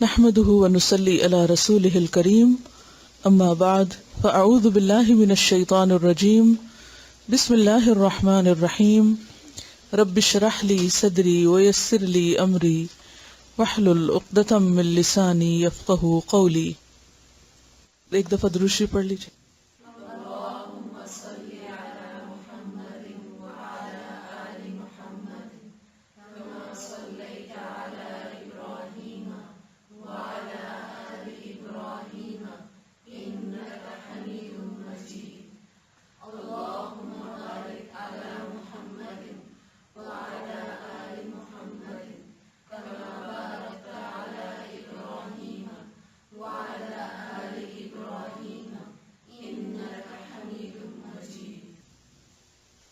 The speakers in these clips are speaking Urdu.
نحمده ونصلي على رسوله الكريم اما بعد فاعوذ بالله من الشيطان الرجيم بسم الله الرحمن الرحيم رب اشرح لي صدري ويسر لي امري واحلل عقدة من لساني يفقهوا قولي. ایک دفعہ درود شریف پڑھ لیجیے.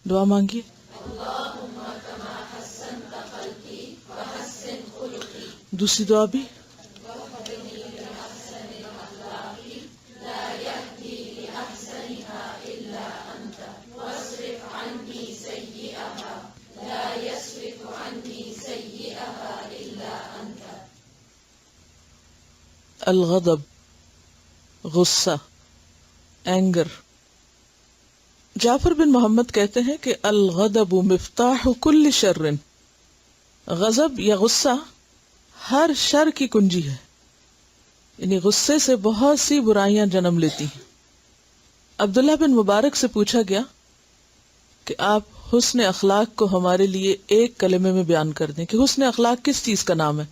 دعا مانگیے. دوسری دعا بھی الغضب، غصہ، اینگر. جعفر بن محمد کہتے ہیں کہ الغضب مفتاح کل شر، غضب یا غصہ ہر شر کی کنجی ہے، یعنی غصے سے بہت سی برائیاں جنم لیتی ہیں. عبداللہ بن مبارک سے پوچھا گیا کہ آپ حسن اخلاق کو ہمارے لیے ایک کلمے میں بیان کر دیں کہ حسن اخلاق کس چیز کا نام ہے،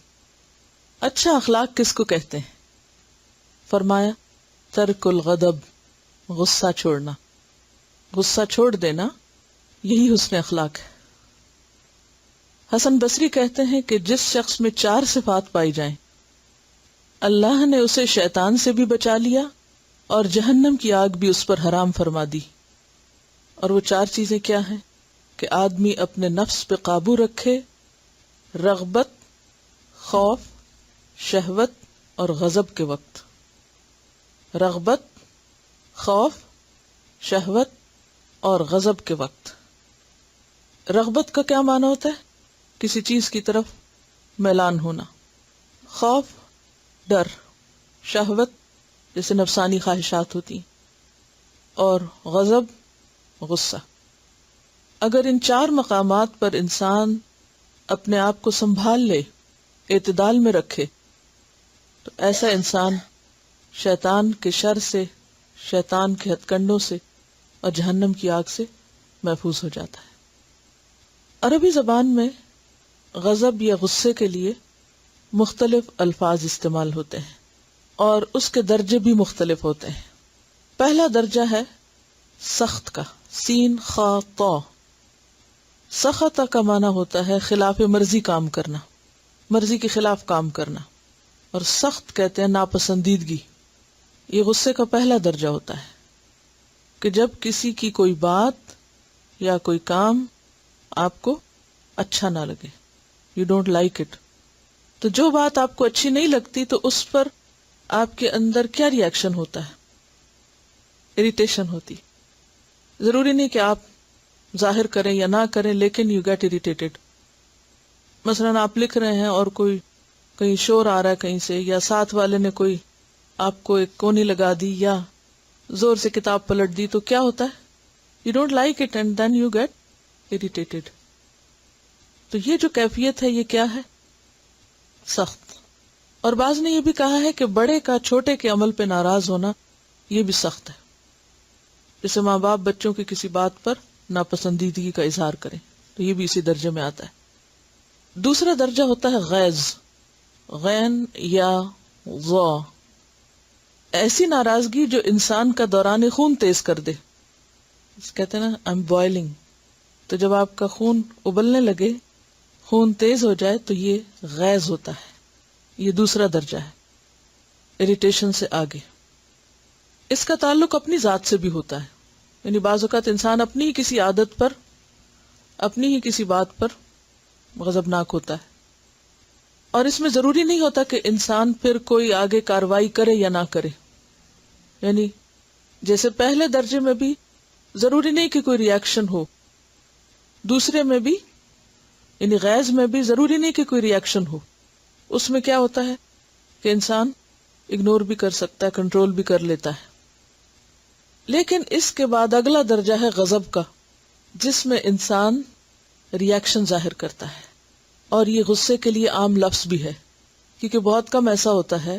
اچھا اخلاق کس کو کہتے ہیں؟ فرمایا ترک الغضب، غصہ چھوڑنا، غصہ چھوڑ دینا، یہی حسن اخلاق ہے. حسن بصری کہتے ہیں کہ جس شخص میں 4 صفات پائی جائیں اللہ نے اسے شیطان سے بھی بچا لیا اور جہنم کی آگ بھی اس پر حرام فرما دی. اور وہ 4 چیزیں کیا ہیں؟ کہ آدمی اپنے نفس پہ قابو رکھے، رغبت، خوف، شہوت اور غضب کے وقت. رغبت، خوف، شہوت اور غضب کے وقت. رغبت کا کیا معنی ہوتا ہے؟ کسی چیز کی طرف میلان ہونا. خوف، ڈر. شہوت جیسے نفسانی خواہشات ہوتی. اور غضب، غصہ. اگر ان 4 مقامات پر انسان اپنے آپ کو سنبھال لے، اعتدال میں رکھے، تو ایسا انسان شیطان کے شر سے، شیطان کے ہتھ کنڈوں سے اور جہنم کی آگ سے محفوظ ہو جاتا ہے. عربی زبان میں غضب یا غصے کے لیے مختلف الفاظ استعمال ہوتے ہیں اور اس کے درجے بھی مختلف ہوتے ہیں. پہلا درجہ ہے سخت کا، سین خا طا. سخط کا معنی ہوتا ہے خلاف مرضی کام کرنا، مرضی کے خلاف کام کرنا، اور سخت کہتے ہیں ناپسندیدگی. یہ غصے کا پہلا درجہ ہوتا ہے کہ جب کسی کی کوئی بات یا کوئی کام آپ کو اچھا نہ لگے، یو ڈونٹ لائک اٹ. تو جو بات آپ کو اچھی نہیں لگتی تو اس پر آپ کے اندر کیا ری ایکشن ہوتا ہے؟ اریٹیشن ہوتی. ضروری نہیں کہ آپ ظاہر کریں یا نہ کریں، لیکن یو گیٹ اریٹیٹڈ. مثلاً آپ لکھ رہے ہیں اور کوئی کہیں شور آ رہا ہے کہیں سے، یا ساتھ والے نے کوئی آپ کو ایک کونی لگا دی یا زور سے کتاب پلٹ دی، تو کیا ہوتا ہے؟ You don't like it and then you get irritated. تو یہ جو کیفیت ہے یہ کیا ہے؟ سخت. اور بعض نے یہ بھی کہا ہے کہ بڑے کا چھوٹے کے عمل پہ ناراض ہونا یہ بھی سخت ہے. جیسے ماں باپ بچوں کی کسی بات پر ناپسندیدگی کا اظہار کریں تو یہ بھی اسی درجے میں آتا ہے. دوسرا درجہ ہوتا ہے غیظ، غین یا ضا. ایسی ناراضگی جو انسان کا دوران خون تیز کر دے. کہتے ہیں نا I'm boiling. تو جب آپ کا خون ابلنے لگے، خون تیز ہو جائے، تو یہ غیظ ہوتا ہے. یہ دوسرا درجہ ہے، اریٹیشن سے آگے. اس کا تعلق اپنی ذات سے بھی ہوتا ہے، یعنی بعض اوقات انسان اپنی ہی کسی عادت پر، اپنی ہی کسی بات پر غضبناک ہوتا ہے. اور اس میں ضروری نہیں ہوتا کہ انسان پھر کوئی آگے کاروائی کرے یا نہ کرے. یعنی جیسے پہلے درجے میں بھی ضروری نہیں کہ کوئی ری ایکشن ہو، دوسرے میں بھی یعنی غیظ میں بھی ضروری نہیں کہ کوئی ری ایکشن ہو. اس میں کیا ہوتا ہے کہ انسان اگنور بھی کر سکتا ہے، کنٹرول بھی کر لیتا ہے. لیکن اس کے بعد اگلا درجہ ہے غضب کا، جس میں انسان ریاکشن ظاہر کرتا ہے. اور یہ غصے کے لیے عام لفظ بھی ہے، کیونکہ بہت کم ایسا ہوتا ہے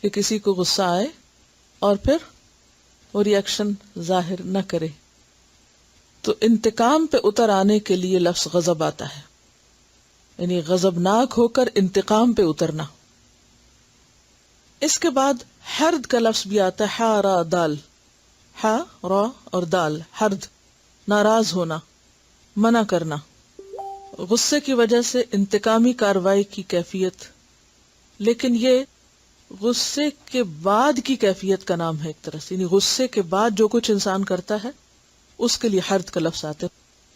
کہ کسی کو غصہ آئے اور پھر وہ ریاکشن ظاہر نہ کرے. تو انتقام پہ اتر آنے کے لیے لفظ غضب آتا ہے، یعنی غضبناک ہو کر انتقام پہ اترنا. اس کے بعد حرد کا لفظ بھی آتا ہے، ہا را دال، ہا را اور دال، حرد، ناراض ہونا، منع کرنا. غصے کی وجہ سے انتقامی کارروائی کی کیفیت، لیکن یہ غصے کے بعد کی کیفیت کا نام ہے ایک طرح سے، یعنی غصے کے بعد جو کچھ انسان کرتا ہے اس کے لیے حرد کا لفظ آتا ہے.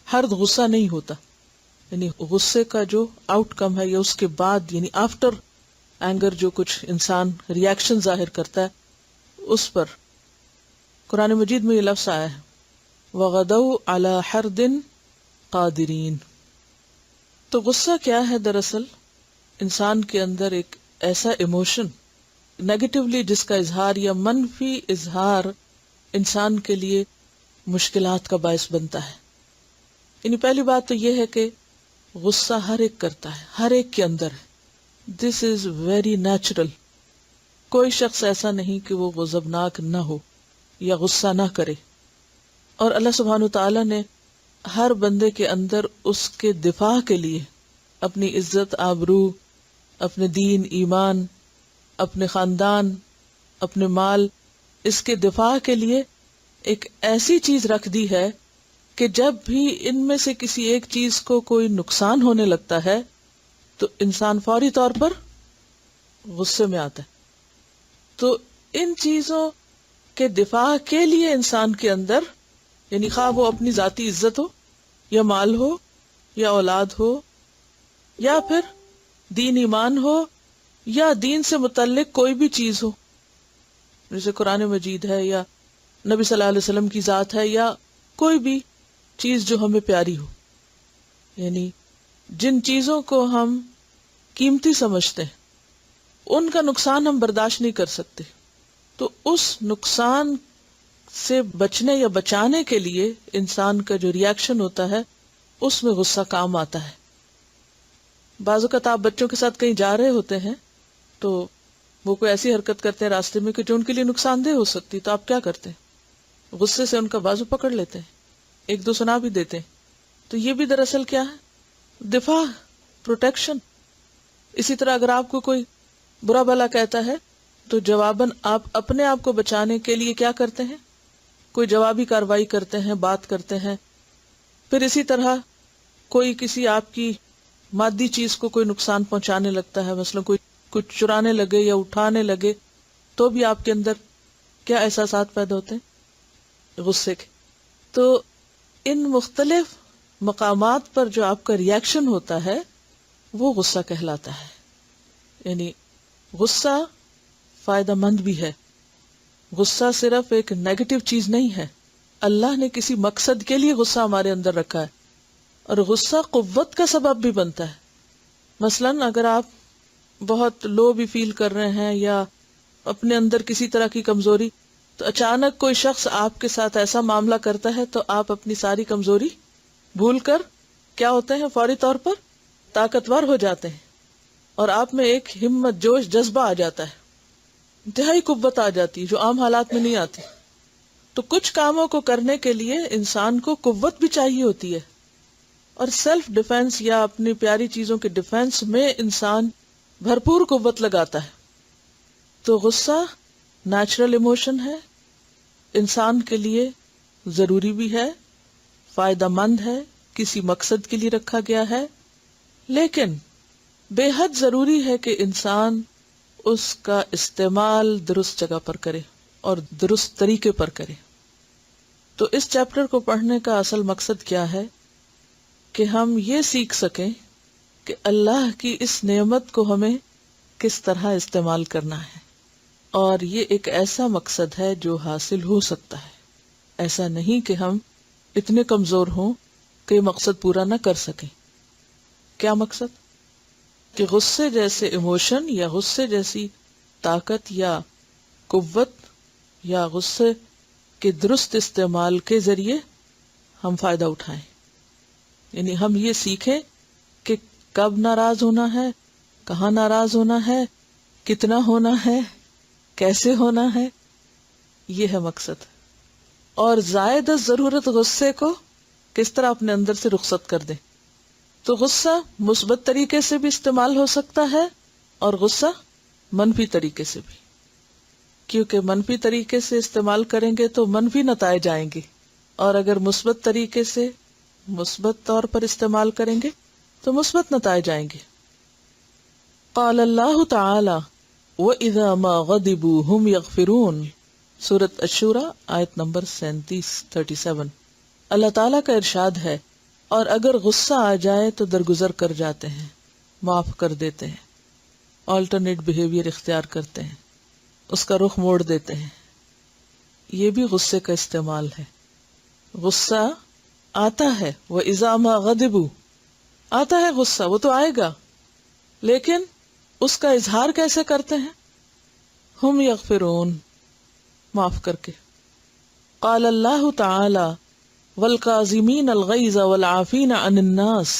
حرد غصہ نہیں ہوتا، یعنی غصے کا جو آؤٹ کم ہے یا اس کے بعد، یعنی آفٹر اینگر جو کچھ انسان ریاکشن ظاہر کرتا ہے اس پر. قرآن مجید میں یہ لفظ آیا ہے، وَغَدَوْا عَلَى حَرْدٍ قَادِرِينَ. تو غصہ کیا ہے؟ دراصل انسان کے اندر ایک ایسا ایموشن نیگیٹولی جس کا اظہار یا منفی اظہار انسان کے لیے مشکلات کا باعث بنتا ہے. یعنی پہلی بات تو یہ ہے کہ غصہ ہر ایک کرتا ہے، ہر ایک کے اندر ہے. دس از ویری نیچرل. کوئی شخص ایسا نہیں کہ وہ غضبناک نہ ہو یا غصہ نہ کرے. اور اللہ سبحانہ وتعالی نے ہر بندے کے اندر اس کے دفاع کے لیے اپنی عزت، آبرو، اپنے دین، ایمان، اپنے خاندان، اپنے مال، اس کے دفاع کے لیے ایک ایسی چیز رکھ دی ہے کہ جب بھی ان میں سے کسی ایک چیز کو کوئی نقصان ہونے لگتا ہے تو انسان فوری طور پر غصے میں آتا ہے. تو ان چیزوں کے دفاع کے لیے انسان کے اندر، یعنی خواہ وہ اپنی ذاتی عزت ہو یا مال ہو یا اولاد ہو یا پھر دین ایمان ہو یا دین سے متعلق کوئی بھی چیز ہو، جیسے قرآن مجید ہے یا نبی صلی اللہ علیہ وسلم کی ذات ہے یا کوئی بھی چیز جو ہمیں پیاری ہو، یعنی جن چیزوں کو ہم قیمتی سمجھتے ہیں ان کا نقصان ہم برداشت نہیں کر سکتے. تو اس نقصان سے بچنے یا بچانے کے لیے انسان کا جو ریاکشن ہوتا ہے اس میں غصہ کام آتا ہے. بعض اوقات آپ بچوں کے ساتھ کہیں جا رہے ہوتے ہیں تو وہ کوئی ایسی حرکت کرتے ہیں راستے میں کہ جو ان کے لیے نقصان دہ ہو سکتی، تو آپ کیا کرتے ہیں؟ غصے سے ان کا بازو پکڑ لیتے ہیں، ایک دو سنا بھی دیتے ہیں. تو یہ بھی دراصل کیا ہے؟ دفاع، پروٹیکشن. اسی طرح اگر آپ کو کوئی برا بھلا کہتا ہے تو جواباً آپ اپنے آپ کو بچانے کے لیے کیا کرتے ہیں؟ کوئی جوابی کاروائی کرتے ہیں، بات کرتے ہیں. پھر اسی طرح کوئی کسی آپ کی مادی چیز کو کوئی نقصان پہنچانے لگتا ہے، مثلا کوئی کچھ چرانے لگے یا اٹھانے لگے، تو بھی آپ کے اندر کیا احساسات پیدا ہوتے ہیں؟ غصے کے. تو ان مختلف مقامات پر جو آپ کا ریاکشن ہوتا ہے وہ غصہ کہلاتا ہے. یعنی غصہ فائدہ مند بھی ہے. غصہ صرف ایک نیگیٹو چیز نہیں ہے. اللہ نے کسی مقصد کے لیے غصہ ہمارے اندر رکھا ہے، اور غصہ قوت کا سبب بھی بنتا ہے. مثلاً اگر آپ بہت لو بھی فیل کر رہے ہیں یا اپنے اندر کسی طرح کی کمزوری، تو اچانک کوئی شخص آپ کے ساتھ ایسا معاملہ کرتا ہے تو آپ اپنی ساری کمزوری بھول کر کیا ہوتے ہیں؟ فوری طور پر طاقتور ہو جاتے ہیں، اور آپ میں ایک ہمت، جوش، جذبہ آ جاتا ہے، انتہائی قوت آ جاتی ہے جو عام حالات میں نہیں آتی. تو کچھ کاموں کو کرنے کے لیے انسان کو قوت بھی چاہیے ہوتی ہے، اور سیلف ڈیفenس یا اپنی پیاری چیزوں کے ڈیفenس میں انسان بھرپور قوت لگاتا ہے. تو غصہ نیچرل ایموشن ہے، انسان کے لیے ضروری بھی ہے، فائدہ مند ہے، کسی مقصد کے لیے رکھا گیا ہے، لیکن بے حد ضروری ہے کہ انسان اس کا استعمال درست جگہ پر کرے اور درست طریقے پر کرے. تو اس چیپٹر کو پڑھنے کا اصل مقصد کیا ہے؟ کہ ہم یہ سیکھ سکیں کہ اللہ کی اس نعمت کو ہمیں کس طرح استعمال کرنا ہے. اور یہ ایک ایسا مقصد ہے جو حاصل ہو سکتا ہے. ایسا نہیں کہ ہم اتنے کمزور ہوں کہ یہ مقصد پورا نہ کر سکیں. کیا مقصد؟ کہ غصے جیسے ایموشن یا غصے جیسی طاقت یا قوت یا غصے کے درست استعمال کے ذریعے ہم فائدہ اٹھائیں. یعنی ہم یہ سیکھیں کہ کب ناراض ہونا ہے، کہاں ناراض ہونا ہے، کتنا ہونا ہے، کیسے ہونا ہے. یہ ہے مقصد. اور زائد از ضرورت غصے کو کس طرح اپنے اندر سے رخصت کر دیں. تو غصہ مثبت طریقے سے بھی استعمال ہو سکتا ہے اور غصہ منفی طریقے سے بھی، کیونکہ منفی طریقے سے استعمال کریں گے تو منفی نتائج آئیں گے، اور اگر مثبت طریقے سے مثبت طور پر استعمال کریں گے تو مثبت نتائج آئیں گے. قال اللہ تعالی وَإِذَا مَا غَضِبُوا هُمْ يَغْفِرُونَ، سورۃ الشورى آیت نمبر 37. اللہ تعالیٰ کا ارشاد ہے، اور اگر غصہ آ جائے تو درگزر کر جاتے ہیں، معاف کر دیتے ہیں، آلٹرنیٹ بیہیویئر اختیار کرتے ہیں، اس کا رخ موڑ دیتے ہیں. یہ بھی غصے کا استعمال ہے. غصہ آتا ہے، وَإِذَا مَا غَضِبُوا، آتا ہے غصہ، وہ تو آئے گا، لیکن اس کا اظہار کیسے کرتے ہیں؟ ہم یغفرون، معاف کر کے. قال اللہ تعالی والکاظمین الغیظ والعافین عن الناس،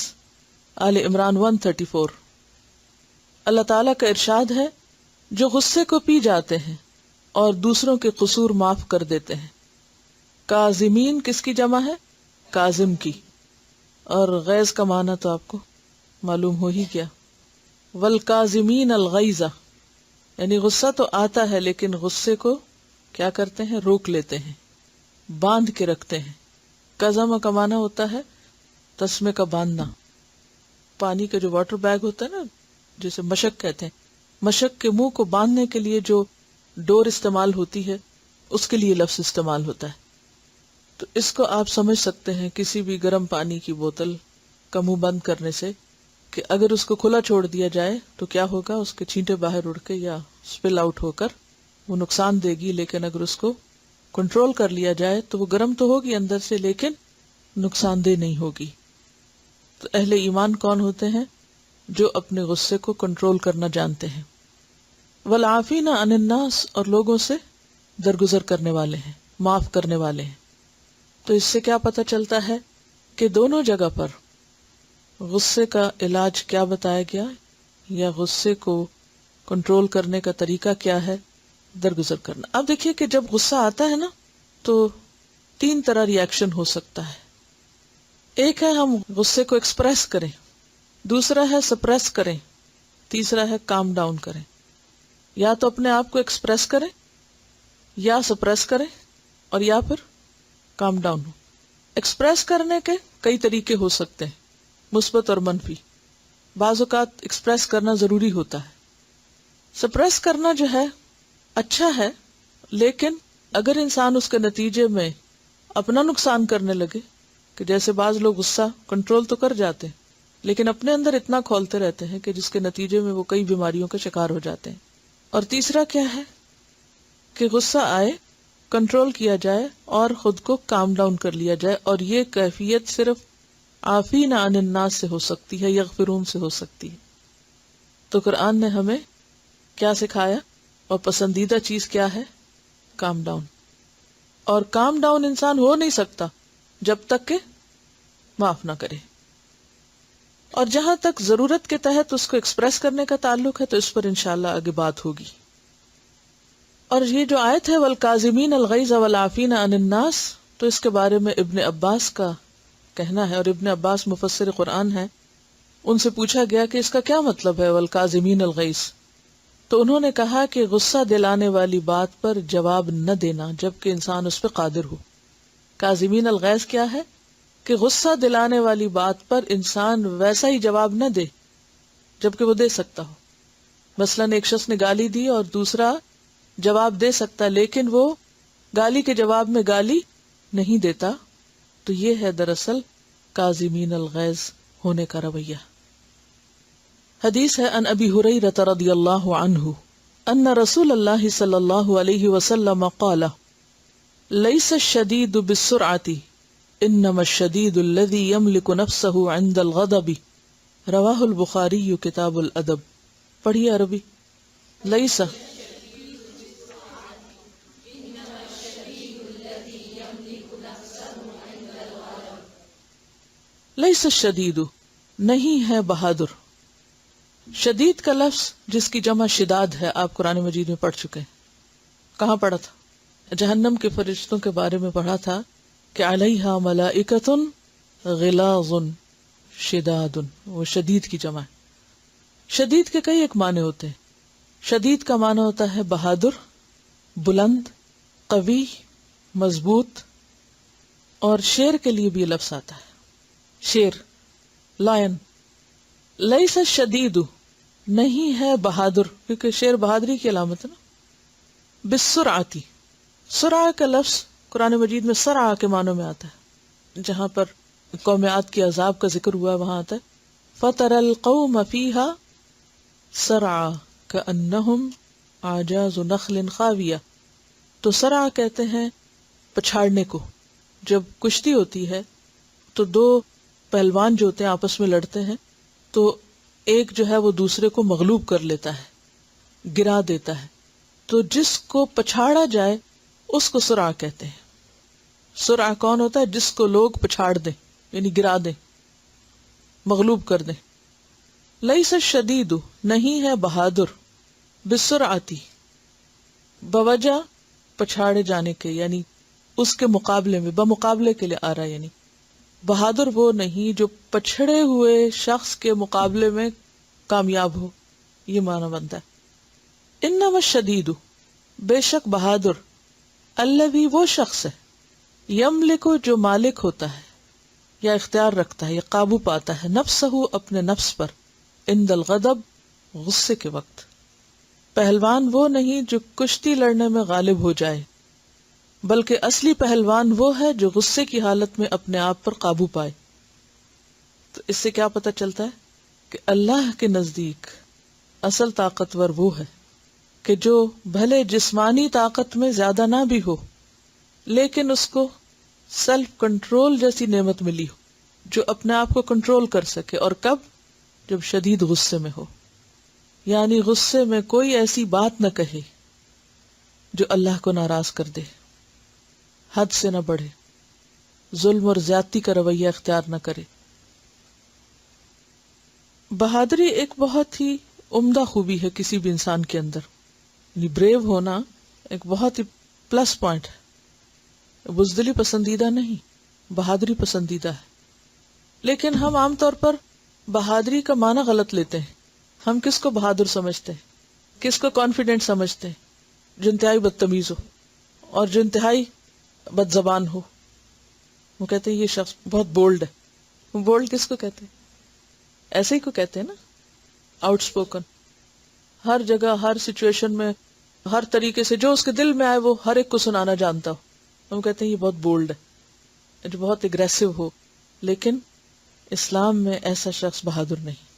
آل عمران 134. اللہ تعالیٰ کا ارشاد ہے، جو غصے کو پی جاتے ہیں اور دوسروں کے قصور معاف کر دیتے ہیں. کاظمین کس کی جمع ہے؟ کاظم کی. اور غیظ کا معنی تو آپ کو معلوم ہو ہی گیا. والکاظمین الغیظ، یعنی غصہ تو آتا ہے لیکن غصے کو کیا کرتے ہیں؟ روک لیتے ہیں، باندھ کے رکھتے ہیں. قزم کا معنی ہوتا ہے تسمے کا باندھنا. پانی کا جو واٹر بیگ ہوتا ہے نا، جسے مشک کہتے ہیں، مشک کے منہ کو باندھنے کے لیے جو ڈور استعمال ہوتی ہے، اس کے لیے لفظ استعمال ہوتا ہے. تو اس کو آپ سمجھ سکتے ہیں کسی بھی گرم پانی کی بوتل کا منہ بند کرنے سے، کہ اگر اس کو کھلا چھوڑ دیا جائے تو کیا ہوگا؟ اس کے چھینٹے باہر اڑ کے یا سپل آؤٹ ہو کر وہ نقصان دے گی. لیکن اگر اس کو کنٹرول کر لیا جائے تو وہ گرم تو ہوگی اندر سے لیکن نقصان دہ نہیں ہوگی. تو اہل ایمان کون ہوتے ہیں؟ جو اپنے غصے کو کنٹرول کرنا جانتے ہیں. والعافین عن الناس، اور لوگوں سے درگزر کرنے والے ہیں، معاف کرنے والے ہیں. تو اس سے کیا پتہ چلتا ہے کہ دونوں جگہ پر غصے کا علاج کیا بتایا گیا، یا غصے کو کنٹرول کرنے کا طریقہ کیا ہے؟ درگزر کرنا. اب دیکھیے کہ جب غصہ آتا ہے نا تو 3 طرح ری ایکشن ہو سکتا ہے. ایک ہے ہم غصے کو ایکسپریس کریں، دوسرا ہے سپریس کریں، تیسرا ہے کام ڈاؤن کریں. یا تو اپنے آپ کو ایکسپریس کریں، یا سپریس کریں، اور یا پھر کام ڈاؤن ہو. ایکسپریس کرنے کے کئی طریقے ہو سکتے ہیں، مثبت اور منفی. بعض اوقات ایکسپریس کرنا ضروری ہوتا ہے. سپریس کرنا جو ہے اچھا ہے، لیکن اگر انسان اس کے نتیجے میں اپنا نقصان کرنے لگے، کہ جیسے بعض لوگ غصہ کنٹرول تو کر جاتے ہیں لیکن اپنے اندر اتنا کھولتے رہتے ہیں کہ جس کے نتیجے میں وہ کئی بیماریوں کا شکار ہو جاتے ہیں. اور تیسرا کیا ہے کہ غصہ آئے، کنٹرول کیا جائے اور خود کو کام ڈاؤن کر لیا جائے. اور یہ کیفیت صرف عافین عن الناس سے ہو سکتی ہے، یغفرون سے ہو سکتی ہے. تو قرآن نے ہمیں کیا سکھایا، اور پسندیدہ چیز کیا ہے؟ Calm down. اور کام ڈاؤن انسان ہو نہیں سکتا جب تک کہ معاف نہ کرے. اور جہاں تک ضرورت کے تحت اس کو ایکسپریس کرنے کا تعلق ہے تو اس پر انشاءاللہ آگے بات ہوگی. اور یہ جو آیت ہے والکاظمین الغیظ والعافین عن الناس، تو اس کے بارے میں ابن عباس کا کہنا ہے، اور ابن عباس مفسر قرآن ہے. ان سے پوچھا گیا کہ اس کا کیا مطلب ہے والکاظمین الغیظ؟ تو انہوں نے کہا کہ غصہ دلانے والی بات پر جواب نہ دینا جبکہ انسان اس پہ قادر ہو. کاظمین الغیظ کیا ہے؟ کہ غصہ دلانے والی بات پر انسان ویسا ہی جواب نہ دے جبکہ وہ دے سکتا ہو. مثلاً ایک شخص نے گالی دی اور دوسرا جواب دے سکتا لیکن وہ گالی کے جواب میں گالی نہیں دیتا. تو یہ ہے دراصل کاظمین الغیظ ہونے کا رویہ. حدیث ہے ان ابی ہریرہ رضی اللہ عنہ ان رسول اللہ صلی اللہ علیہ وسلم قال لیس الشدید بالسرعة انما الشدید الذی یملک نفسه عند الغضب. رواہ البخاری کتاب الادب. پڑھیے عربی. لیس لیس الشدید، نہیں ہے بہادر. شدید کا لفظ جس کی جمع شداد ہے آپ قرآن مجید میں پڑھ چکے ہیں. کہاں پڑھا تھا؟ جہنم کے فرشتوں کے بارے میں پڑھا تھا کہ علیہا ملائکۃ غلاظ شداد، وہ شدید کی جمع ہے. شدید کے کئی ایک معنی ہوتے ہیں. شدید کا معنی ہوتا ہے بہادر، بلند، قوی، مضبوط. اور شیر کے لیے بھی یہ لفظ آتا ہے، شیر، لائن. لیس الشدید، نہیں ہے بہادر، کیونکہ شیر بہادری کی علامت ہے نا. بالسرعتی، سرعہ کا لفظ قرآن مجید میں سرعہ کے معنوں میں آتا ہے. جہاں پر قوم عاد کے عذاب کا ذکر ہوا وہاں آتا ہے فَتَرَى الْقَوْمَ فِيهَا سَرْعَى كَأَنَّهُمْ أَعْجَازُ نَخْلٍ خَاوِيَةٍ. تو سرعہ کہتے ہیں پچھاڑنے کو. جب کشتی ہوتی ہے تو دو پہلوان جو ہوتے ہیں آپس میں لڑتے ہیں تو ایک جو ہے وہ دوسرے کو مغلوب کر لیتا ہے، گرا دیتا ہے. تو جس کو پچھاڑا جائے اس کو سرعہ کہتے ہیں. سرعہ کون ہوتا ہے؟ جس کو لوگ پچھاڑ دیں، یعنی گرا دیں، مغلوب کر دیں. لیس الشدید، نہیں ہے بہادر، بالسرعتی، بوجہ پچھاڑے جانے کے، یعنی اس کے مقابلے میں، بمقابلے کے لیے آ رہا ہے. یعنی بہادر وہ نہیں جو پچھڑے ہوئے شخص کے مقابلے میں کامیاب ہو، یہ معنی بنتا ہے. انما الشدید، بے شک بہادر، الذی، وہ شخص ہے، یملک، جو مالک ہوتا ہے یا اختیار رکھتا ہے یا قابو پاتا ہے، نفسہ، اپنے نفس پر، عند الغضب، غصے کے وقت. پہلوان وہ نہیں جو کشتی لڑنے میں غالب ہو جائے، بلکہ اصلی پہلوان وہ ہے جو غصے کی حالت میں اپنے آپ پر قابو پائے. تو اس سے کیا پتہ چلتا ہے کہ اللہ کے نزدیک اصل طاقتور وہ ہے کہ جو بھلے جسمانی طاقت میں زیادہ نہ بھی ہو لیکن اس کو سیلف کنٹرول جیسی نعمت ملی ہو، جو اپنے آپ کو کنٹرول کر سکے. اور کب؟ جب شدید غصے میں ہو، یعنی غصے میں کوئی ایسی بات نہ کہے جو اللہ کو ناراض کر دے، حد سے نہ بڑھے، ظلم اور زیادتی کا رویہ اختیار نہ کرے. بہادری ایک بہت ہی عمدہ خوبی ہے کسی بھی انسان کے اندر. یعنی بریو ہونا ایک بہت ہی پلس پوائنٹ ہے. بزدلی پسندیدہ نہیں، بہادری پسندیدہ ہے. لیکن ہم عام طور پر بہادری کا معنی غلط لیتے ہیں. ہم کس کو بہادر سمجھتے ہیں؟ کس کو کانفیڈنٹ سمجھتے ہیں؟ جو انتہائی بدتمیز ہو اور جو انتہائی بد زبان ہو. وہ کہتے ہیں یہ شخص بہت بولڈ ہے. بولڈ کس کو کہتے ہیں؟ ایسے ہی کو کہتے ہیں نا، آؤٹ اسپوکن، ہر جگہ ہر سچویشن میں ہر طریقے سے جو اس کے دل میں آئے وہ ہر ایک کو سنانا جانتا ہو. ہم کہتے ہیں یہ بہت بولڈ ہے، جو بہت اگریسو ہو. لیکن اسلام میں ایسا شخص بہادر نہیں،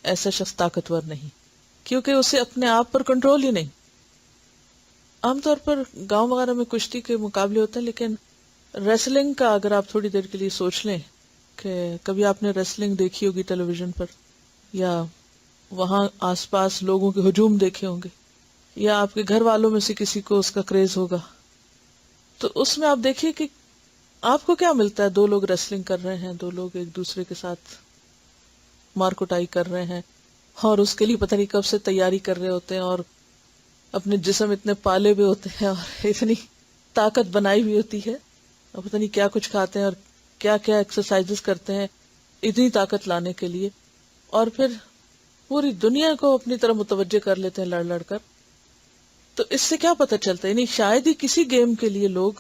ایسا شخص طاقتور نہیں، کیونکہ اسے اپنے آپ پر کنٹرول ہی نہیں. عام طور پر گاؤں وغیرہ میں کشتی کے مقابلے ہوتے ہیں، لیکن ریسلنگ کا اگر آپ تھوڑی دیر کے لیے سوچ لیں کہ کبھی آپ نے ریسلنگ دیکھی ہوگی ٹیلی ویژن پر، یا وہاں آس پاس لوگوں کے ہجوم دیکھے ہوں گے، یا آپ کے گھر والوں میں سے کسی کو اس کا کریز ہوگا، تو اس میں آپ دیکھیے کہ آپ کو کیا ملتا ہے. دو لوگ ریسلنگ کر رہے ہیں، دو لوگ ایک دوسرے کے ساتھ مار کٹائی کر رہے ہیں، اور اس کے لیے پتہ نہیں کب سے تیاری کر رہے ہوتے ہیں، اور اپنے جسم اتنے پالے ہوئے ہوتے ہیں اور اتنی طاقت بنائی ہوئی ہوتی ہے، اور پتہ نہیں کیا کچھ کھاتے ہیں اور کیا کیا ایکسرسائزز کرتے ہیں اتنی طاقت لانے کے لیے، اور پھر پوری دنیا کو اپنی طرف متوجہ کر لیتے ہیں لڑ لڑ کر. تو اس سے کیا پتہ چلتا ہے؟ یعنی شاید ہی کسی گیم کے لیے لوگ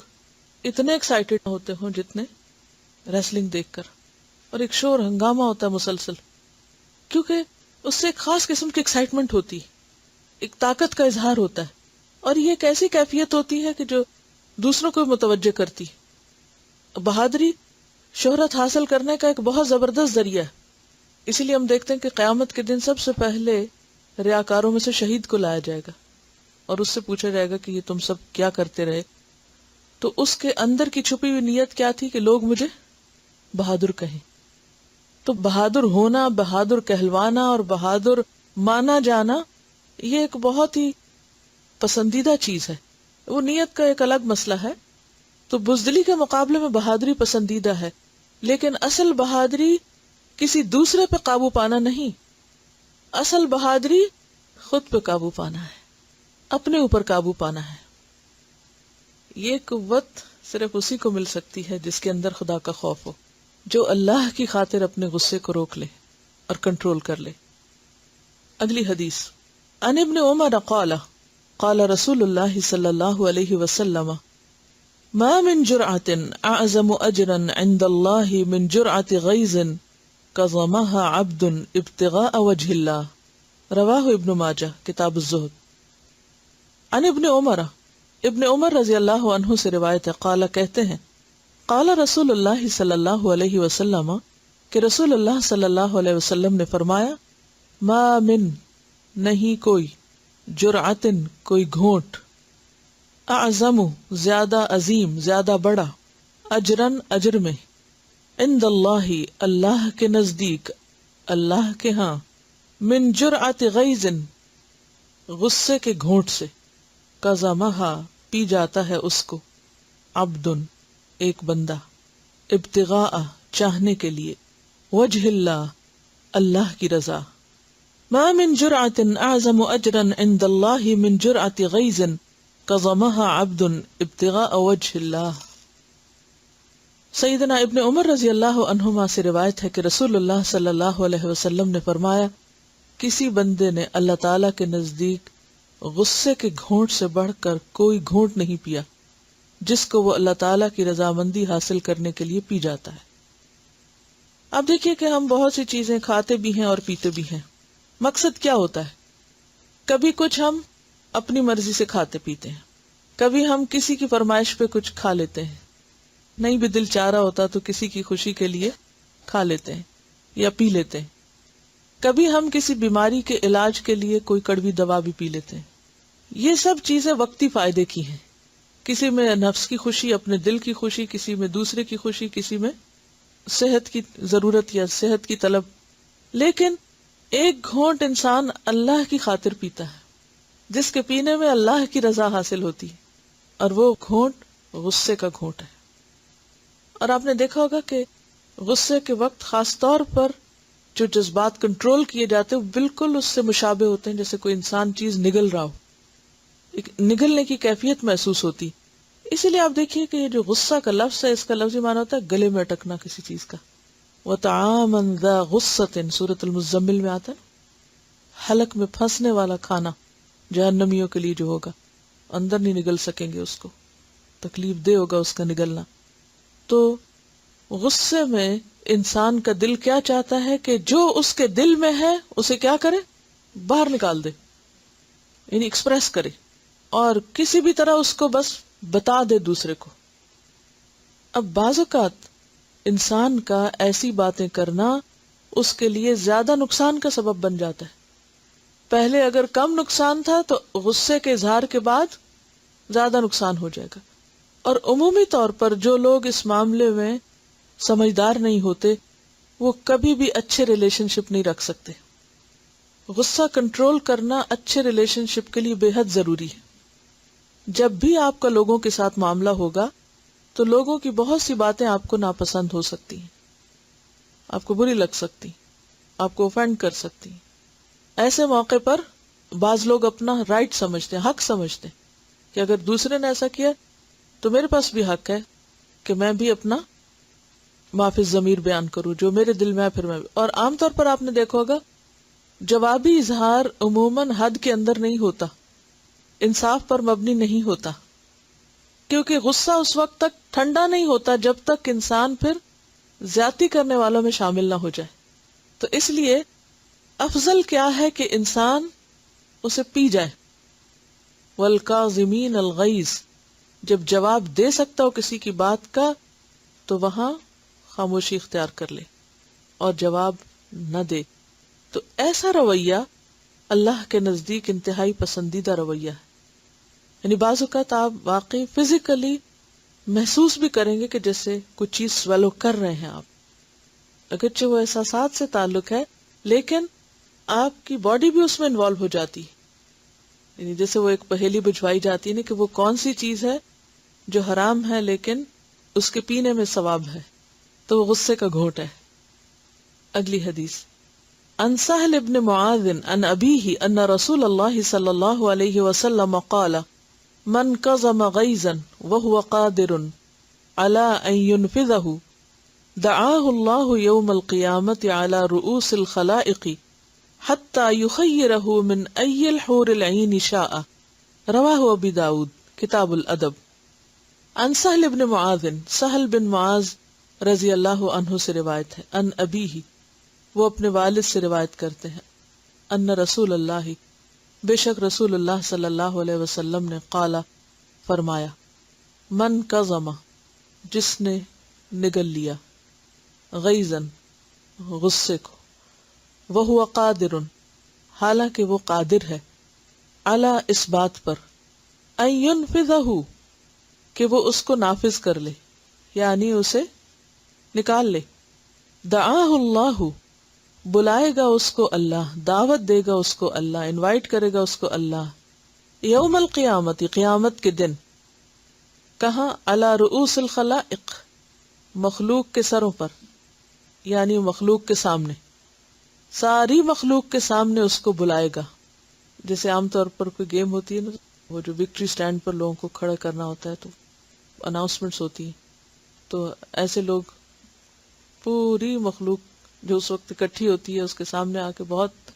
اتنے ایکسائٹیڈ ہوتے ہوں جتنے ریسلنگ دیکھ کر. اور ایک شور ہنگامہ ہوتا ہے مسلسل، کیونکہ اس سے ایک خاص قسم کی ایکسائٹمنٹ ہوتی ہے، ایک طاقت کا اظہار ہوتا ہے، اور یہ ایک ایسی کیفیت ہوتی ہے کہ جو دوسروں کو متوجہ کرتی. بہادری شہرت حاصل کرنے کا ایک بہت زبردست ذریعہ ہے. اسی لیے ہم دیکھتے ہیں کہ قیامت کے دن سب سے پہلے ریاکاروں میں سے شہید کو لایا جائے گا اور اس سے پوچھا جائے گا کہ یہ تم سب کیا کرتے رہے. تو اس کے اندر کی چھپی ہوئی نیت کیا تھی کہ لوگ مجھے بہادر کہیں. تو بہادر ہونا، بہادر کہلوانا اور بہادر مانا جانا یہ ایک بہت ہی پسندیدہ چیز ہے. وہ نیت کا ایک الگ مسئلہ ہے. تو بزدلی کے مقابلے میں بہادری پسندیدہ ہے. لیکن اصل بہادری کسی دوسرے پہ قابو پانا نہیں، اصل بہادری خود پہ قابو پانا ہے، اپنے اوپر قابو پانا ہے۔ یہ قوت صرف اسی کو مل سکتی ہے جس کے اندر خدا کا خوف ہو، جو اللہ کی خاطر اپنے غصے کو روک لے اور کنٹرول کر لے۔ اگلی حدیث، عن ابن عمر قال قال رسول اللہ صلی اللہ علیہ وسلم ما من جرعة اعظم اجرا عند الله من جرعة غيظ كظمها عبد ابتغاء وجه الله، رواہ ابن ماجہ کتاب الزہد۔ عن ابن عمر، ابن عمر رضی اللہ عنہ سے روایت ہے، قال کہتے ہیں، قال رسول اللہ صلی اللہ علیہ وسلم کہ رسول اللہ صلی اللہ علیہ وسلم نے فرمایا، ما من نہیں کوئی، جرعتن کوئی گھونٹ، اعظم زیادہ عظیم زیادہ بڑا، اجرن اجر میں، عند اللہ اللہ کے نزدیک اللہ کے ہاں، من جرعت غیظ غصے کے گھونٹ سے، قزمہا پی جاتا ہے اس کو، عبدن ایک بندہ، ابتغاء چاہنے کے لیے، وجہ اللہ اللہ کی رضا۔ ما من جرعت اعظم اجرا عند اللہ من جرعت غیظ قزمہا عبد ابتغاء وجہ اللہ۔ سیدنا ابن عمر رضی اللہ عنہما سے روایت ہے کہ رسول اللہ صلی اللہ علیہ وسلم نے فرمایا، کسی بندے نے اللہ تعالی کے نزدیک غصے کے گھونٹ سے بڑھ کر کوئی گھونٹ نہیں پیا جس کو وہ اللہ تعالیٰ کی رضامندی حاصل کرنے کے لیے پی جاتا ہے۔ اب دیکھیے کہ ہم بہت سی چیزیں کھاتے بھی ہیں اور پیتے بھی ہیں، مقصد کیا ہوتا ہے؟ کبھی کچھ ہم اپنی مرضی سے کھاتے پیتے ہیں، کبھی ہم کسی کی فرمائش پہ کچھ کھا لیتے ہیں، نہیں بھی دل چاہ رہا ہوتا تو کسی کی خوشی کے لیے کھا لیتے ہیں یا پی لیتے ہیں، کبھی ہم کسی بیماری کے علاج کے لیے کوئی کڑوی دوا بھی پی لیتے ہیں۔ یہ سب چیزیں وقتی فائدے کی ہیں، کسی میں نفس کی خوشی، اپنے دل کی خوشی، کسی میں دوسرے کی خوشی، کسی میں صحت کی ضرورت یا صحت کی طلب، لیکن ایک گھونٹ انسان اللہ کی خاطر پیتا ہے جس کے پینے میں اللہ کی رضا حاصل ہوتی ہے، اور وہ گھونٹ غصے کا گھونٹ ہے۔ اور آپ نے دیکھا ہوگا کہ غصے کے وقت خاص طور پر جو جذبات کنٹرول کیے جاتے ہیں بالکل اس سے مشابہ ہوتے ہیں جیسے کوئی انسان چیز نگل رہا ہو، ایک نگلنے کی کیفیت محسوس ہوتی۔ اسی لیے آپ دیکھیے کہ یہ جو غصہ کا لفظ ہے، اس کا لفظی معنی ہوتا ہے گلے میں اٹکنا کسی چیز کا۔ وَطَعَامًا ذَا غُصَّةٍ سورۃ المزمل میں آتا ہے، حلق میں پھنسنے والا کھانا جہنمیوں کے لیے جو ہوگا، اندر نہیں نگل سکیں گے، اس کو تکلیف دہ ہوگا اس کا نگلنا۔ تو غصے میں انسان کا دل کیا چاہتا ہے کہ جو اس کے دل میں ہے اسے کیا کرے؟ باہر نکال دے، یعنی ایکسپریس کرے، اور کسی بھی طرح اس کو بس بتا دے دوسرے کو۔ اب بعض اوقات انسان کا ایسی باتیں کرنا اس کے لیے زیادہ نقصان کا سبب بن جاتا ہے۔ پہلے اگر کم نقصان تھا تو غصے کے اظہار کے بعد زیادہ نقصان ہو جائے گا۔ اور عمومی طور پر جو لوگ اس معاملے میں سمجھدار نہیں ہوتے وہ کبھی بھی اچھے ریلیشن شپ نہیں رکھ سکتے۔ غصہ کنٹرول کرنا اچھے ریلیشن شپ کے لیے بے حد ضروری ہے۔ جب بھی آپ کا لوگوں کے ساتھ معاملہ ہوگا تو لوگوں کی بہت سی باتیں آپ کو ناپسند ہو سکتی ہیں، آپ کو بری لگ سکتی، آپ کو اوفینڈ کر سکتی۔ ایسے موقع پر بعض لوگ اپنا رائٹ سمجھتے ہیں، حق سمجھتے ہیں کہ اگر دوسرے نے ایسا کیا تو میرے پاس بھی حق ہے کہ میں بھی اپنا معافی ضمیر بیان کروں، جو میرے دل میں ہے پھر میں بھی۔ اور عام طور پر آپ نے دیکھا ہوگا جوابی اظہار عموماً حد کے اندر نہیں ہوتا، انصاف پر مبنی نہیں ہوتا، کیونکہ غصہ اس وقت تک ٹھنڈا نہیں ہوتا جب تک انسان پھر زیادتی کرنے والوں میں شامل نہ ہو جائے۔ تو اس لیے افضل کیا ہے کہ انسان اسے پی جائے۔ والکاظمین الغیظ، جب جواب دے سکتا ہو کسی کی بات کا تو وہاں خاموشی اختیار کر لے اور جواب نہ دے۔ تو ایسا رویہ اللہ کے نزدیک انتہائی پسندیدہ رویہ ہے۔ یعنی بعض اوقات آپ واقعی فزیکلی محسوس بھی کریں گے کہ جیسے کچھ چیز سویلو کر رہے ہیں آپ، اگرچہ وہ احساسات سے تعلق ہے لیکن آپ کی باڈی بھی اس میں انوالو ہو جاتی ہے۔ یعنی جیسے وہ ایک پہیلی بجھوائی جاتی ہے نا کہ وہ کون سی چیز ہے جو حرام ہے لیکن اس کے پینے میں ثواب ہے، تو وہ غصے کا گھونٹ ہے. اگلی حدیث عن سہل بن معاذ عن ابیہ ان رسول اللہ صلی اللہ علیہ وسلم قال من کظم غیظا وهو قادر على ان ينفذه دعاه الله يوم القيامة على رؤوس الخلائق حتى يخيره من أي الحور العين شاء. رواه ابی داود کتاب الادب. عن سہل بن معاذ، سہل بن معاذ رضی اللہ عنہ سے روایت ہے. ان ابیہ، وہ اپنے والد سے روایت کرتے ہیں. ان رسول اللہ، بے شک رسول اللہ صلی اللہ علیہ وسلم نے قالا فرمایا، من کظم، جس نے نگل لیا، غیظن غصے کو، وہو قادر، حالانکہ وہ قادر ہے، علی اس بات پر، ان ینفذہ، کہ وہ اس کو نافذ کر لے، یعنی اسے نکال لے. دعاہ اللہ، بلائے گا اس کو اللہ، دعوت دے گا اس کو اللہ، انوائٹ کرے گا اس کو اللہ، یوم القیامت، قیامت کے دن. کہاں؟ علی رؤوس الخلائق، مخلوق کے سروں پر، یعنی مخلوق کے سامنے، ساری مخلوق کے سامنے اس کو بلائے گا. جیسے عام طور پر کوئی گیم ہوتی ہے نا، وہ جو وکٹری سٹینڈ پر لوگوں کو کھڑا کرنا ہوتا ہے تو اناؤنسمنٹس ہوتی ہیں، تو ایسے لوگ پوری مخلوق جو اس وقت اکٹھی ہوتی ہے اس کے سامنے آ کے بہت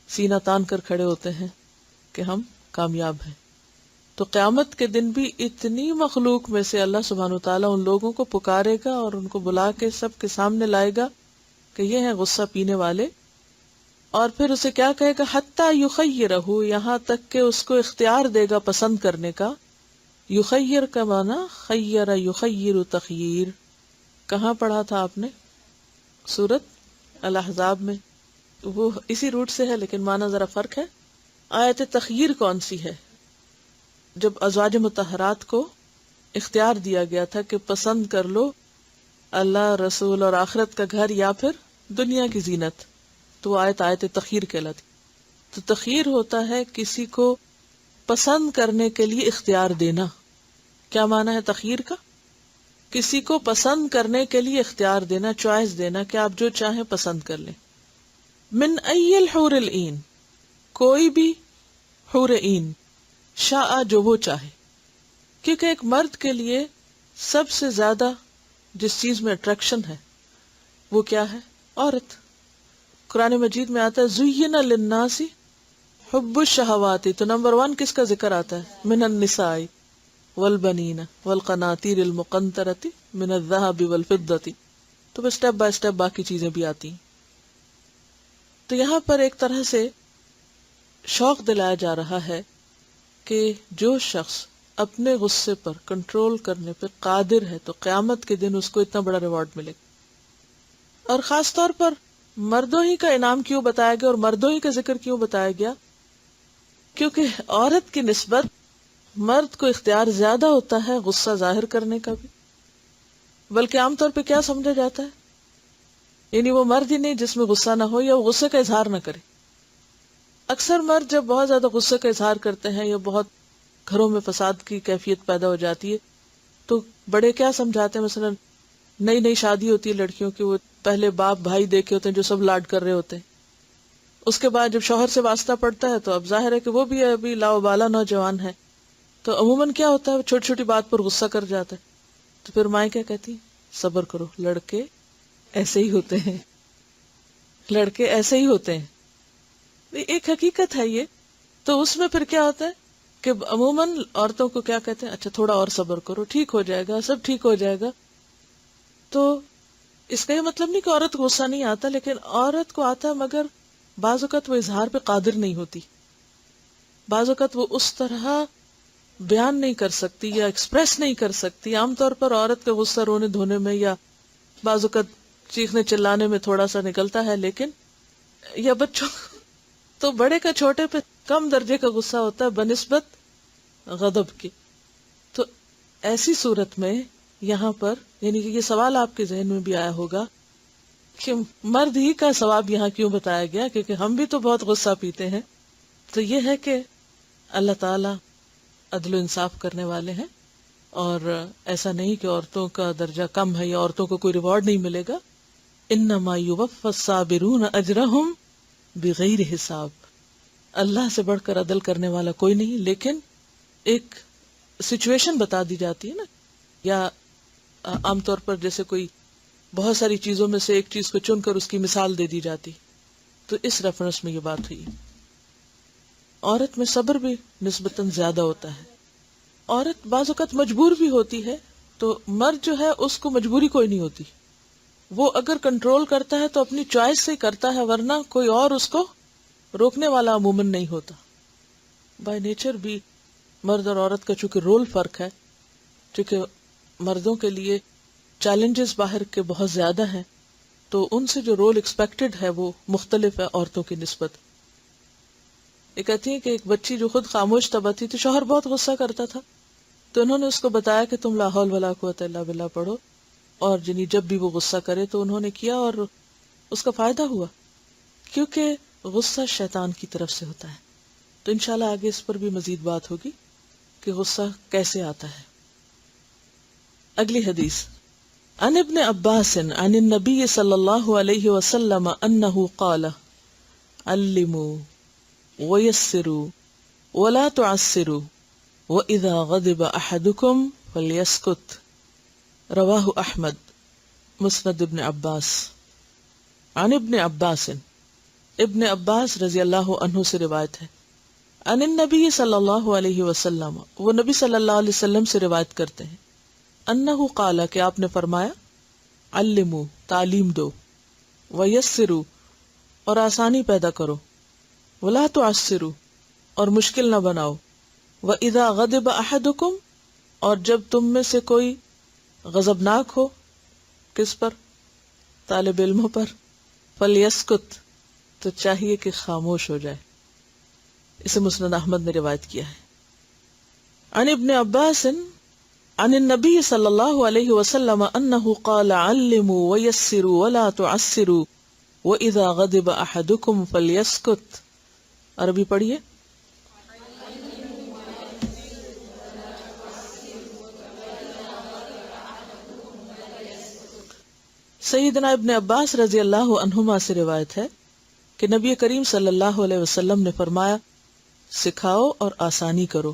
سینہ تان کر کھڑے ہوتے ہیں کہ ہم کامیاب ہیں. تو قیامت کے دن بھی اتنی مخلوق میں سے اللہ سبحانہ وتعالیٰ ان لوگوں کو پکارے گا اور ان کو بلا کے سب کے سامنے لائے گا کہ یہ ہیں غصہ پینے والے، اور پھر اسے کیا کہے گا؟ حتی یخیرہ، یہاں تک کہ اس کو اختیار دے گا پسند کرنے کا. یخیر کا معنی خیر یخیر تخییر. کہاں پڑھا تھا آپ نے؟ سورۃ الاحزاب میں. وہ اسی روٹ سے ہے لیکن معنی ذرا فرق ہے. آیت تخییر کون سی ہے؟ جب ازواج مطہرات کو اختیار دیا گیا تھا کہ پسند کر لو اللہ، رسول اور آخرت کا گھر یا پھر دنیا کی زینت، تو آیت تخییر کہلاتی. تو تخییر ہوتا ہے کسی کو پسند کرنے کے لیے اختیار دینا. کیا معنی ہے تخییر کا؟ کسی کو پسند کرنے کے لیے اختیار دینا، چوائس دینا کہ آپ جو چاہیں پسند کر لیں. من ای الحور العین، کوئی بھی حور عین، شاء، جو وہ چاہے. کیونکہ ایک مرد کے لیے سب سے زیادہ جس چیز میں اٹریکشن ہے وہ کیا ہے؟ عورت. قرآن مجید میں آتا ہے زین للناس حب الشہوات، تو نمبر 1 کس کا ذکر آتا ہے؟ من النساء والبنین والقناطیر المقنطرۃ من الذهب والفضۃ. تو بس سٹیپ بائی سٹیپ باقی چیزیں بھی آتی ہیں. تو یہاں پر ایک طرح سے شوق دلایا جا رہا ہے کہ جو شخص اپنے غصے پر کنٹرول کرنے پہ قادر ہے تو قیامت کے دن اس کو اتنا بڑا ریوارڈ ملے گا. اور خاص طور پر مردوں ہی کا انعام کیوں بتایا گیا اور مردوں ہی کا ذکر کیوں بتایا گیا؟ کیونکہ عورت کی نسبت مرد کو اختیار زیادہ ہوتا ہے غصہ ظاہر کرنے کا بھی. بلکہ عام طور پہ کیا سمجھا جاتا ہے، یعنی وہ مرد ہی نہیں جس میں غصہ نہ ہو یا وہ غصے کا اظہار نہ کرے. اکثر مرد جب بہت زیادہ غصے کا اظہار کرتے ہیں یا بہت گھروں میں فساد کی کیفیت پیدا ہو جاتی ہے تو بڑے کیا سمجھاتے ہیں، مثلا نئی نئی شادی ہوتی ہے لڑکیوں کی، وہ پہلے باپ بھائی دیکھے ہوتے ہیں جو سب لاڈ کر رہے ہوتے ہیں. اس کے بعد جب شوہر سے واسطہ پڑتا ہے تو اب ظاہر ہے کہ وہ بھی ابھی لاوبالا نوجوان ہے، تو عموماً کیا ہوتا ہے چھوٹی چھوٹی بات پر غصہ کر جاتا ہے. تو پھر مائیں کیا کہتی؟ صبر کرو، لڑکے ایسے ہی ہوتے ہیں، لڑکے ایسے ہی ہوتے ہیں. ایک حقیقت ہے یہ. تو اس میں پھر کیا ہوتا ہے کہ عموماً عورتوں کو کیا کہتے ہیں، اچھا تھوڑا اور صبر کرو، ٹھیک ہو جائے گا، سب ٹھیک ہو جائے گا. تو اس کا یہ مطلب نہیں کہ عورت کو غصہ نہیں آتا، لیکن عورت کو آتا ہے، مگر بعض اوقات وہ اظہار پہ قادر نہیں ہوتی، بعض اوقات وہ اس طرح بیان نہیں کر سکتی یا ایکسپریس نہیں کر سکتی. عام طور پر عورت کا غصہ رونے دھونے میں یا بعض اوقات چیخنے چلانے میں تھوڑا سا نکلتا ہے، لیکن یا بچوں تو بڑے کا چھوٹے پہ کم درجے کا غصہ ہوتا ہے بنسبت غضب کی. تو ایسی صورت میں یہاں پر یعنی کہ یہ سوال آپ کے ذہن میں بھی آیا ہوگا کہ مرد ہی کا ثواب یہاں کیوں بتایا گیا، کیونکہ ہم بھی تو بہت غصہ پیتے ہیں. تو یہ ہے کہ اللہ تعالی عدل و انصاف کرنے والے ہیں اور ایسا نہیں کہ عورتوں کا درجہ کم ہے یا عورتوں کو کوئی ریوارڈ نہیں ملے گا. انما یوفی الصابرون اجرہم بغیر حساب. اللہ سے بڑھ کر عدل کرنے والا کوئی نہیں، لیکن ایک سچویشن بتا دی جاتی ہے نا، یا عام طور پر جیسے کوئی بہت ساری چیزوں میں سے ایک چیز کو چن کر اس کی مثال دے دی جاتی، تو اس ریفرنس میں یہ بات ہوئی. عورت میں صبر بھی نسبتاً زیادہ ہوتا ہے. عورت بعض اوقات مجبور بھی ہوتی ہے، تو مرد جو ہے اس کو مجبوری کوئی نہیں ہوتی، وہ اگر کنٹرول کرتا ہے تو اپنی چوائس سے کرتا ہے، ورنہ کوئی اور اس کو روکنے والا عموماً نہیں ہوتا. بائی نیچر بھی مرد اور عورت کا چونکہ رول فرق ہے، چونکہ مردوں کے لیے چیلنجز باہر کے بہت زیادہ ہیں، تو ان سے جو رول ایکسپیکٹڈ ہے وہ مختلف ہے عورتوں کی نسبت. یہ کہتی ہیں کہ ایک بچی جو خود خاموش طبع تھی، شوہر بہت غصہ کرتا تھا، تو انہوں نے اس کو بتایا کہ تم لا حول ولا قوت الا باللہ پڑھو، اور جب بھی وہ غصہ کرے تو انہوں نے کیا اور اس کا فائدہ ہوا، کیونکہ غصہ شیطان کی طرف سے ہوتا ہے. تو انشاءاللہ آگے اس پر بھی مزید بات ہوگی کہ غصہ کیسے آتا ہے. اگلی حدیث عن ابن عباس عن النبی صلی اللہ علیہ وسلم انہ قال علموا ویسروا ولا تعسروا وَإِذَا غَضِبَ أَحَدُكُمْ فَلْيَسْكُتْ. رواہ احمد. مسند ابن عباس. عن ابن عباس، ابن عباس رضی اللہ عنہ سے روایت ہے. عن النبی صلی اللہ علیہ وسلم، وہ نبی صلی اللہ علیہ وسلم سے روایت کرتے ہیں. انہ قال، کہ آپ نے فرمایا، علموا، تعلیم دو، ویسروا، اور آسانی پیدا کرو، ولا تعسروا، اور مشکل نہ بناؤ، وَإِذَا غَضِبَ أَحَدُكُمْ، اور جب تم میں سے کوئی غضبناک ہو، کس پر؟ طالب علموں پر. فَلْيَسْكُتْ، تو چاہیے کہ خاموش ہو جائے. اسے مسند احمد نے روایت کیا ہے. عن ابن عباس عن النبی صلی اللہ علیہ وسلم انہ قال علموا ویسروا ولا تعسروا وَإِذَا غَضِبَ أَحَدُكُمْ فَلْيَسْكُتْ. عربی پڑھیے. سیدنا ابن عباس رضی اللہ عنہما سے روایت ہے کہ نبی کریم صلی اللہ علیہ وسلم نے فرمایا، سکھاؤ اور آسانی کرو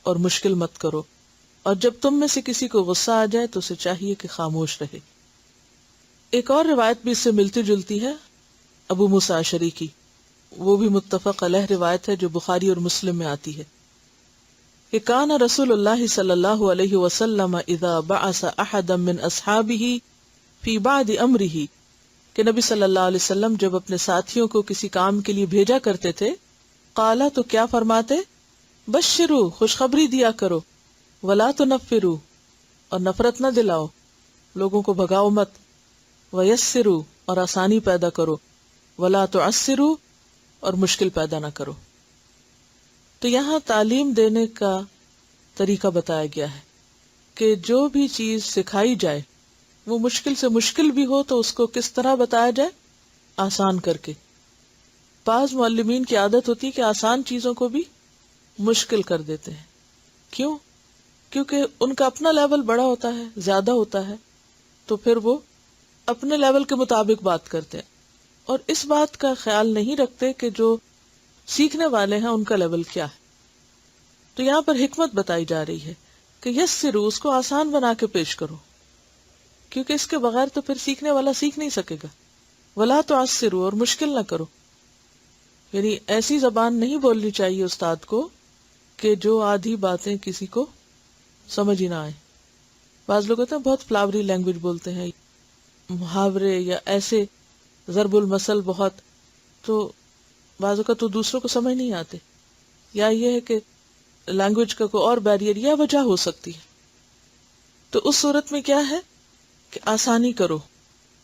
اور مشکل مت کرو، اور جب تم میں سے کسی کو غصہ آ جائے تو اسے چاہیے کہ خاموش رہے. ایک اور روایت بھی اس سے ملتی جلتی ہے، ابو موسیٰ اشعری کی، وہ بھی متفق علیہ روایت ہے جو بخاری اور مسلم میں آتی ہے کہ کان رسول اللہ صلی اللہ علیہ وسلم اذا بعث احدا من اصحابہ فی بعد امرہ، کہ نبی صلی اللہ علیہ وسلم جب اپنے ساتھیوں کو کسی کام کے لیے بھیجا کرتے تھے، قالا، تو کیا فرماتے، بشروا، خوشخبری دیا کرو، ولا تنفروا، اور نفرت نہ دلاؤ، لوگوں کو بھگاؤ مت، ویسروا، اور آسانی پیدا کرو، ولا تعسروا، اور مشکل پیدا نہ کرو. تو یہاں تعلیم دینے کا طریقہ بتایا گیا ہے کہ جو بھی چیز سکھائی جائے وہ مشکل سے مشکل بھی ہو تو اس کو کس طرح بتایا جائے، آسان کر کے. بعض معلمین کی عادت ہوتی ہے کہ آسان چیزوں کو بھی مشکل کر دیتے ہیں. کیوں؟ کیونکہ ان کا اپنا لیول بڑا ہوتا ہے، زیادہ ہوتا ہے، تو پھر وہ اپنے لیول کے مطابق بات کرتے ہیں اور اس بات کا خیال نہیں رکھتے کہ جو سیکھنے والے ہیں ان کا لیول کیا ہے. تو یہاں پر حکمت بتائی جا رہی ہے کہ یسروا، اس کو آسان بنا کے پیش کرو، کیونکہ اس کے بغیر تو پھر سیکھنے والا سیکھ نہیں سکے گا. ولا تعسروا، اور مشکل نہ کرو، یعنی ایسی زبان نہیں بولنی چاہیے استاد کو کہ جو آدھی باتیں کسی کو سمجھ ہی نہ آئے. بعض لوگ ہوتے ہیں بہت فلاوری لینگویج بولتے ہیں، محاورے یا ایسے ضرب المثل بہت، تو بعض اوقات تو دوسروں کو سمجھ نہیں آتے، یا یہ ہے کہ لینگویج کا کوئی اور بیریئر یا وجہ ہو سکتی ہے. تو اس صورت میں کیا ہے کہ آسانی کرو،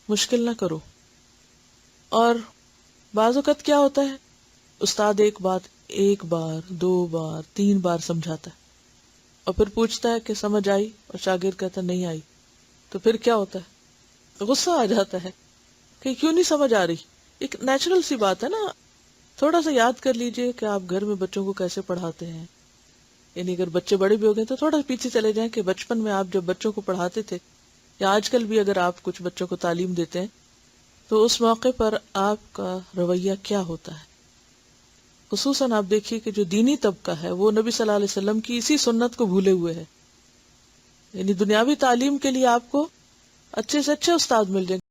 مشکل نہ کرو. اور بعض اوقات کیا ہوتا ہے، استاد ایک بات ایک بار، دو بار، 3 بار سمجھاتا ہے اور پھر پوچھتا ہے کہ سمجھ آئی، اور شاگرد کہتا نہیں آئی، تو پھر کیا ہوتا ہے، غصہ آ جاتا ہے کہ کیوں نہیں سمجھ آ رہی. ایک نیچرل سی بات ہے نا. تھوڑا سا یاد کر لیجئے کہ آپ گھر میں بچوں کو کیسے پڑھاتے ہیں، یعنی اگر بچے بڑے بھی ہو گئے تو تھوڑا پیچھے چلے جائیں کہ بچپن میں آپ جب بچوں کو پڑھاتے تھے یا آج کل بھی اگر آپ کچھ بچوں کو تعلیم دیتے ہیں تو اس موقع پر آپ کا رویہ کیا ہوتا ہے. خصوصاً آپ دیکھیے کہ جو دینی طبقہ ہے وہ نبی صلی اللہ علیہ وسلم کی اسی سنت کو بھولے ہوئے ہے. یعنی دنیاوی تعلیم کے لیے آپ کو اچھے سے اچھے استاد مل جائیں